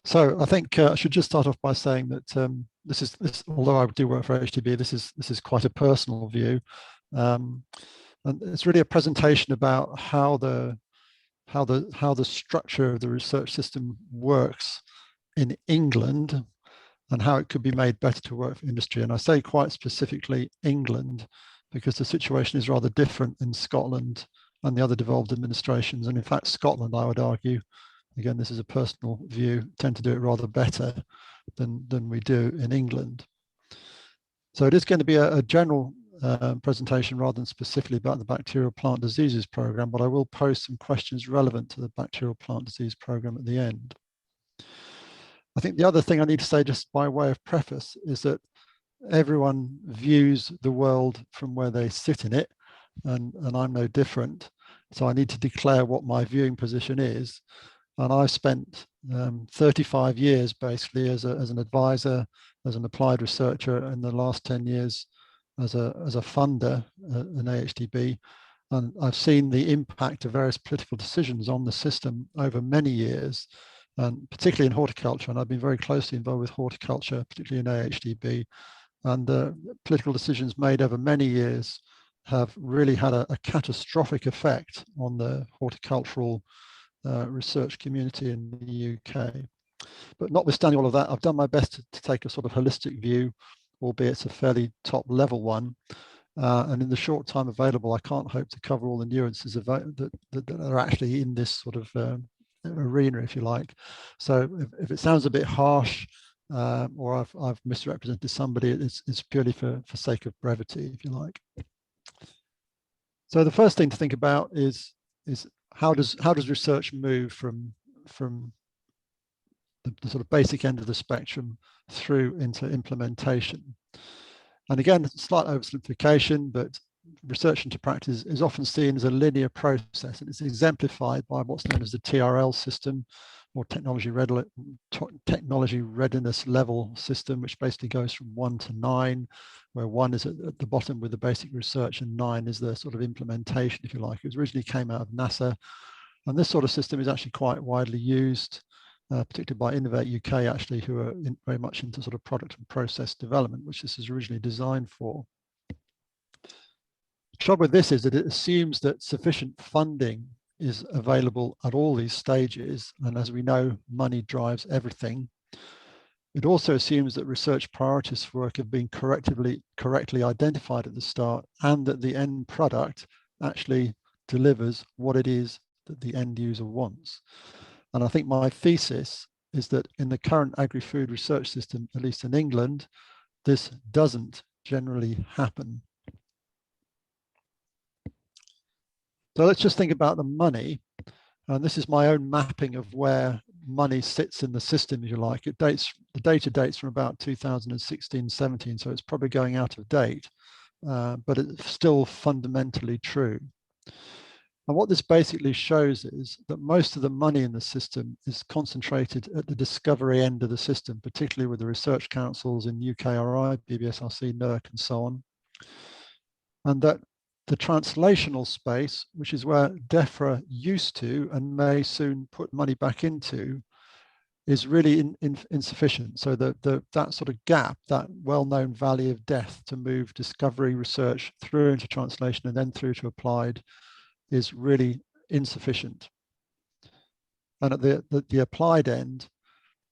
So I think I should just start off by saying that although I do work for AHDB, this is quite a personal view, and it's really a presentation about how the structure of the research system works in England and how it could be made better to work for industry. And I say quite specifically England because the situation is rather different in Scotland and the other devolved administrations. And in fact, Scotland, I would argue, again, this is a personal view, tend to do it rather better than we do in England. So it is going to be a general presentation rather than specifically about the Bacterial Plant Diseases Programme, but I will pose some questions relevant to the Bacterial Plant Disease Programme at the end. I think the other thing I need to say just by way of preface is that everyone views the world from where they sit in it, and I'm no different. So I need to declare what my viewing position is. And I've spent 35 years basically as an advisor, as an applied researcher, in the last 10 years as a funder in AHDB. And I've seen the impact of various political decisions on the system over many years, and particularly in horticulture. And I've been very closely involved with horticulture, particularly in AHDB. And the political decisions made over many years have really had a catastrophic effect on the horticultural research community in the UK. But notwithstanding all of that, I've done my best to take a sort of holistic view, albeit it's a fairly top level one. And in the short time available, I can't hope to cover all the nuances of that are actually in this sort of arena, if you like. So if it sounds a bit harsh or I've misrepresented somebody, it's purely for sake of brevity, if you like. So the first thing to think about is how does research move from the sort of basic end of the spectrum through into implementation? And again, slight oversimplification, but research into practice is often seen as a linear process, and it's exemplified by what's known as the TRL system, or technology readiness level system, which basically goes from 1 to 9, where 1 is at the bottom with the basic research and 9 is the sort of implementation, if you like. It originally came out of NASA, and this sort of system is actually quite widely used, particularly by Innovate UK, actually, who are very much into sort of product and process development, which this is originally designed for. The trouble with this is that it assumes that sufficient funding is available at all these stages, and as we know, money drives everything. It also assumes that research priorities for work have been correctly identified at the start, and that the end product actually delivers what it is that the end user wants. And I think my thesis is that in the current agri-food research system, at least in England, this doesn't generally happen. So let's just think about the money. And this is my own mapping of where money sits in the system, if you like. The data dates from about 2016-17, so it's probably going out of date, but it's still fundamentally true. And what this basically shows is that most of the money in the system is concentrated at the discovery end of the system, particularly with the research councils in UKRI, BBSRC, NERC, and so on. And that the translational space, which is where DEFRA used to and may soon put money back into, is really insufficient. So that sort of gap, that well-known valley of death to move discovery research through into translation and then through to applied, is really insufficient. And at the applied end,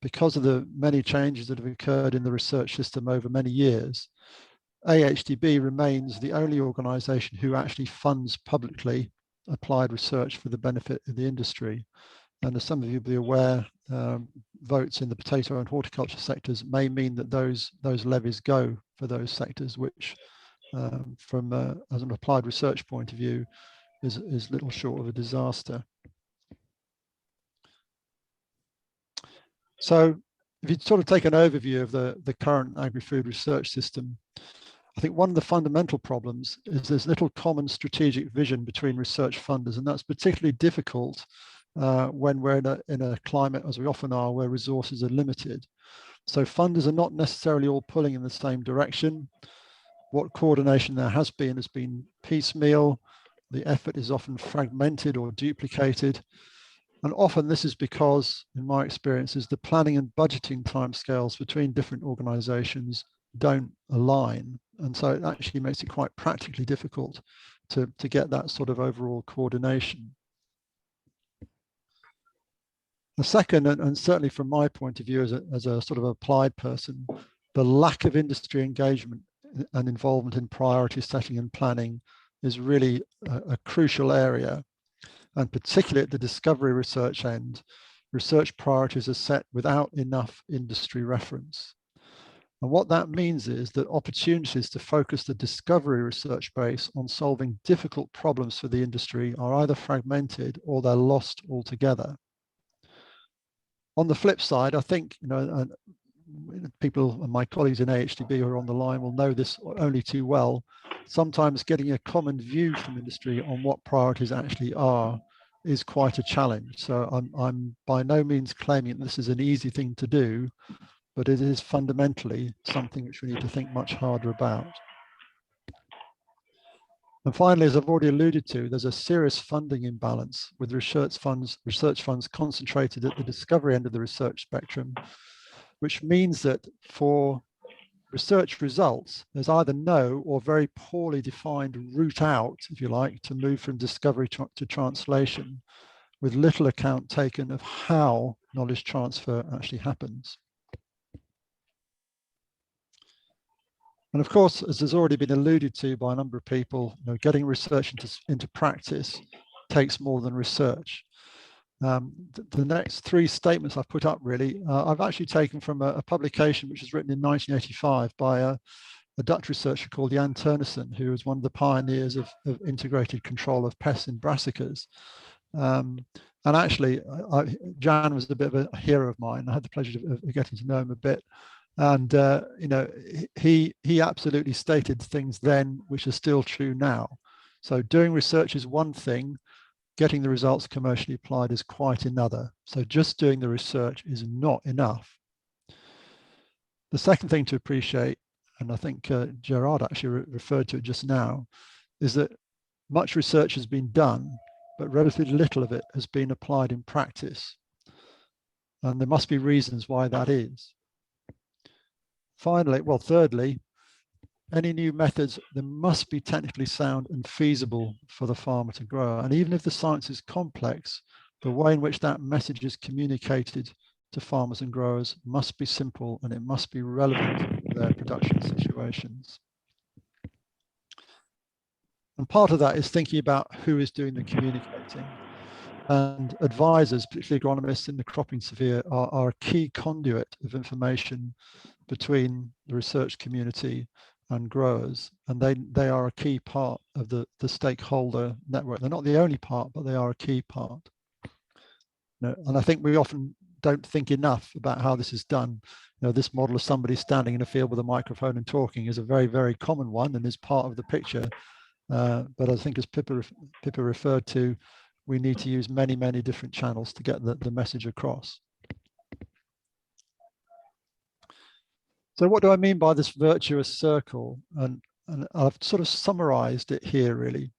because of the many changes that have occurred in the research system over many years, AHDB remains the only organisation who actually funds publicly applied research for the benefit of the industry. And as some of you will be aware, votes in the potato and horticulture sectors may mean that those levies go for those sectors, which from as an applied research point of view is little short of a disaster. So if you sort of take an overview of the current agri-food research system, I think one of the fundamental problems is there's little common strategic vision between research funders, and that's particularly difficult when we're in a climate, as we often are, where resources are limited. So funders are not necessarily all pulling in the same direction. What coordination there has been piecemeal. The effort is often fragmented or duplicated. And often this is because, in my experiences, the planning and budgeting timescales between different organizations don't align. And so it actually makes it quite practically difficult to get that sort of overall coordination. The second, and certainly from my point of view as a sort of applied person, the lack of industry engagement and involvement in priority setting and planning is really a crucial area. And particularly at the discovery research end, research priorities are set without enough industry reference. And what that means is that opportunities to focus the discovery research base on solving difficult problems for the industry are either fragmented or they're lost altogether. On the flip side, I think, people and my colleagues in AHDB who are on the line will know this only too well. Sometimes getting a common view from industry on what priorities actually are is quite a challenge. So I'm by no means claiming that this is an easy thing to do, but it is fundamentally something which we need to think much harder about. And finally, as I've already alluded to, there's a serious funding imbalance with research funds concentrated at the discovery end of the research spectrum, which means that for research results, there's either no or very poorly defined route out, if you like, to move from discovery to translation, with little account taken of how knowledge transfer actually happens. And of course, as has already been alluded to by a number of people, getting research into practice takes more than research. The next three statements I've put up really, I've actually taken from a publication which was written in 1985 by a Dutch researcher called Jan Teunissen, who was one of the pioneers of integrated control of pests in brassicas. And actually, Jan was a bit of a hero of mine. I had the pleasure of getting to know him a bit. And he absolutely stated things then which are still true now. So doing research is one thing, getting the results commercially applied is quite another. So just doing the research is not enough. The second thing to appreciate, and I think Gerard actually referred to it just now, is that much research has been done, but relatively little of it has been applied in practice. And there must be reasons why that is. Finally, well, thirdly, any new methods, they must be technically sound and feasible for the farmer to grow. And even if the science is complex, the way in which that message is communicated to farmers and growers must be simple, and it must be relevant to their production situations. And part of that is thinking about who is doing the communicating. And advisors, particularly agronomists in the cropping sphere, are a key conduit of information between the research community and growers, and they are a key part of the stakeholder network. They're not the only part, but they are a key part. And I think we often don't think enough about how this is done. This model of somebody standing in a field with a microphone and talking is a very, very common one and is part of the picture. But I think, as Pippa referred to, we need to use many, many different channels to get the message across. So what do I mean by this virtuous circle? And I've sort of summarized it here, really.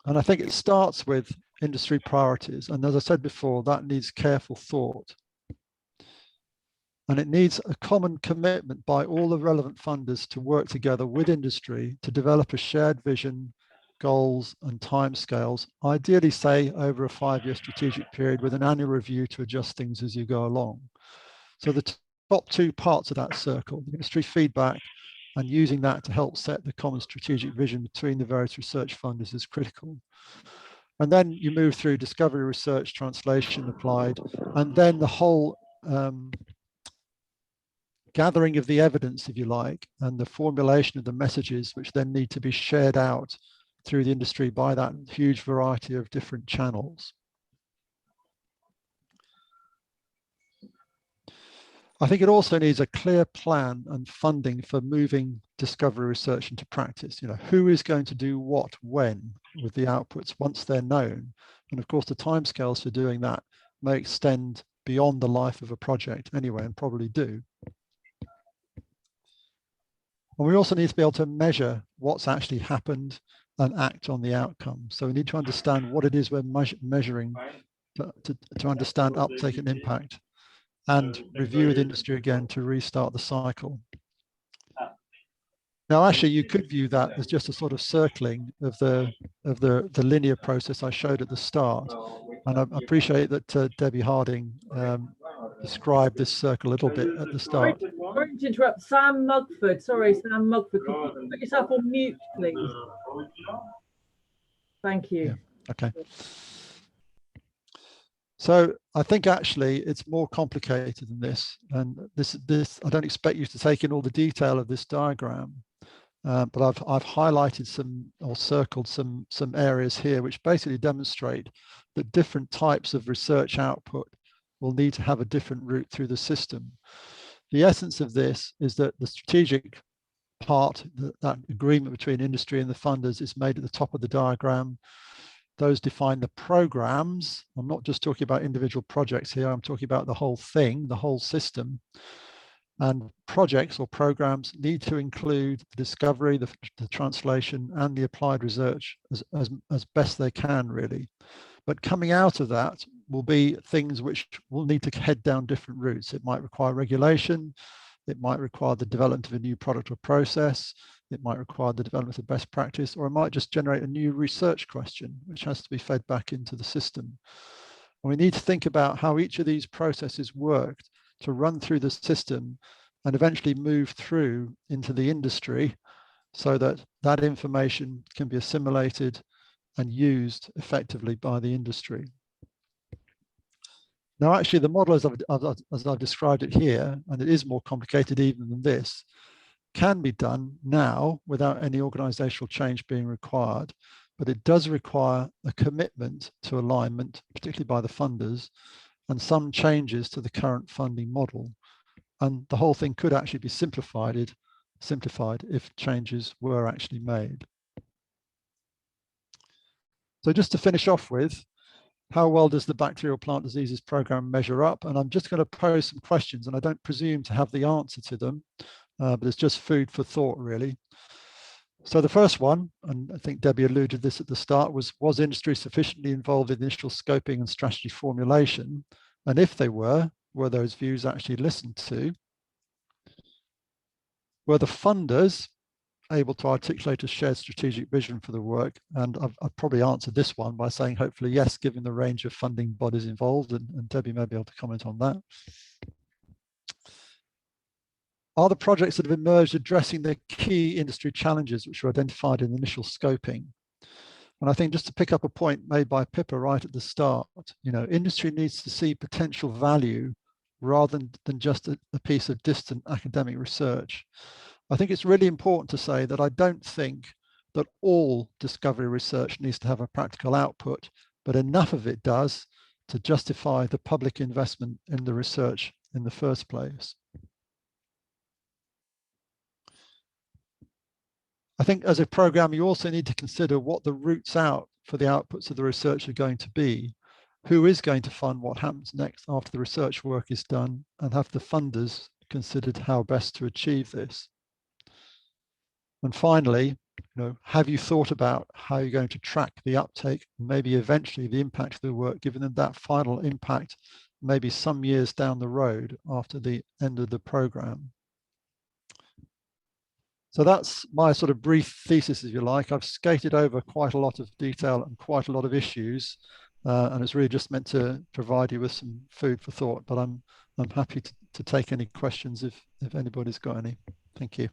And I think it starts with industry priorities. And as I said before, that needs careful thought. And it needs a common commitment by all the relevant funders to work together with industry to develop a shared vision, goals, and timescales, ideally, say, over a 5-year strategic period with an annual review to adjust things as you go along. So the top two parts of that circle, the industry feedback and using that to help set the common strategic vision between the various research funders is critical. And then you move through discovery, research, translation, applied, and then the whole gathering of the evidence, if you like, and the formulation of the messages, which then need to be shared out through the industry by that huge variety of different channels. I think it also needs a clear plan and funding for moving discovery research into practice. Who is going to do what, when, with the outputs once they're known? And of course, the timescales for doing that may extend beyond the life of a project anyway, and probably do. And we also need to be able to measure what's actually happened and act on the outcome. So we need to understand what it is we're measuring to understand uptake and impact, and review with industry again to restart the cycle. Now, actually, you could view that as just a sort of circling of the linear process I showed at the start. And I appreciate that Debbie Harding described this circle a little bit at the start. Sorry to interrupt. Sam Mugford. Sorry, Sam Mugford. Could you put yourself on mute, please? Thank you. Yeah. Okay. So I think actually it's more complicated than this. And this I don't expect you to take in all the detail of this diagram. But I've highlighted some or circled some areas here which basically demonstrate that different types of research output will need to have a different route through the system. The essence of this is that the strategic part, that agreement between industry and the funders, is made at the top of the diagram. Those define the programs. I'm not just talking about individual projects here, I'm talking about the whole thing, the whole system. And projects or programs need to include the discovery, the translation, and the applied research as best they can, really. But coming out of that will be things which will need to head down different routes. It might require regulation. It might require the development of a new product or process. It might require the development of best practice, or it might just generate a new research question, which has to be fed back into the system. And we need to think about how each of these processes worked to run through the system and eventually move through into the industry so that that information can be assimilated and used effectively by the industry. Now, actually, the model as I've described it here, and it is more complicated even than this, can be done now without any organizational change being required, but it does require a commitment to alignment, particularly by the funders, and some changes to the current funding model. And the whole thing could actually be simplified if changes were actually made. So just to finish off with, how well does the Bacterial Plant Diseases Program measure up? And I'm just going to pose some questions, and I don't presume to have the answer to them, but it's just food for thought, really. So the first one, and I think Debbie alluded to this at the start, was industry sufficiently involved in initial scoping and strategy formulation? And if they were those views actually listened to? Were the funders able to articulate a shared strategic vision for the work? And I've probably answered this one by saying hopefully yes, given the range of funding bodies involved, and Debbie may be able to comment on that. Are the projects that have emerged addressing the key industry challenges which were identified in the initial scoping? And I think just to pick up a point made by Pippa right at the start, industry needs to see potential value rather than just a piece of distant academic research. I think it's really important to say that I don't think that all discovery research needs to have a practical output, but enough of it does to justify the public investment in the research in the first place. I think as a program, you also need to consider what the routes out for the outputs of the research are going to be. Who is going to fund what happens next after the research work is done, and have the funders considered how best to achieve this? And finally, have you thought about how you're going to track the uptake, maybe eventually the impact of the work, given that final impact maybe some years down the road after the end of the program? So that's my sort of brief thesis, if you like. I've skated over quite a lot of detail and quite a lot of issues, and it's really just meant to provide you with some food for thought. But I'm happy to take any questions if anybody's got any. Thank you.